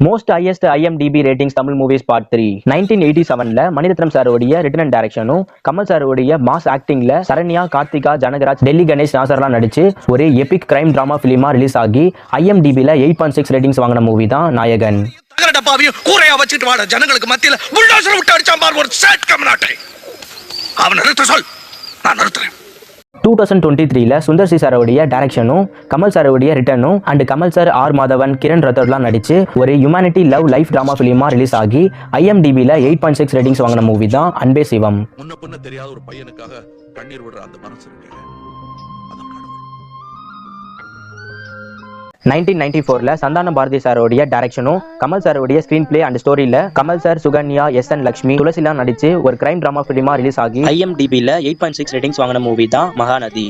Most highest IMDb ratings Tamil movies part 3. 1987ல மணிரத்னம் சாரோடைய written and டைரக்ஷனும் கமல் சாரோடைய மாஸ் ஆக்டிங்ல சரண்யா, கார்த்திகா, ஜனகராஜ், டெல்லி கணேஷ், நாசர்லாம் நடிச்சு ஒரு எபிக் கிரைம் டிராமா பிலிமா ரிலீஸ் ஆகி IMDbல 8.6 ரேட்டிங்ஸ் வாங்கின மூவி தான் நாயகன். கூரையா வச்சிட்டு வாட ஜனங்களுக்கு மத்தியில புல்டோசர் விட்டு அடிச்சான் பார் ஒரு சேட் கமனாட்டை. அவன் நிறுத்த சொல், நான் நிறுத்துறேன். 2023ல சுந்தர் சி சாரோடைய டைரக்ஷனும் கமல் சாரோடைய ரிட்டனும் and Kamal sir, R Madhavan, Kiran ரத்தோர்லாம் நடிச்சு ஒரு ஹியூமனிட்டி லவ் லைஃப் டிராமா பிலிமா ரிலீஸ் ஆகி IMDbல 8.6 ரேட்டிங்ஸ் வாங்கின மூவி தான் அன்பே சிவம். முன்ன பின்ன தெரியாத ஒரு பையனுக்காக கண்ணீர் விடுற அந்த மனசு இருக்கு. 1994ல சந்தான பாரதி சாரோடைய டைரக்ஷனும் கமல் சாரோடைய ஸ்கிரீன் பிளே அண்ட் ஸ்டோரியில கமல் சார், சுகன்யா, SN லட்சுமி, துளசிலாம் நடிச்சு ஒரு கிரைம் டிராமா பிலிமா ரிலீஸ் ஆகி IMDbல 8.6 ரேட்டிங்ஸ் வாங்கின மூவி தான் மகாநதி.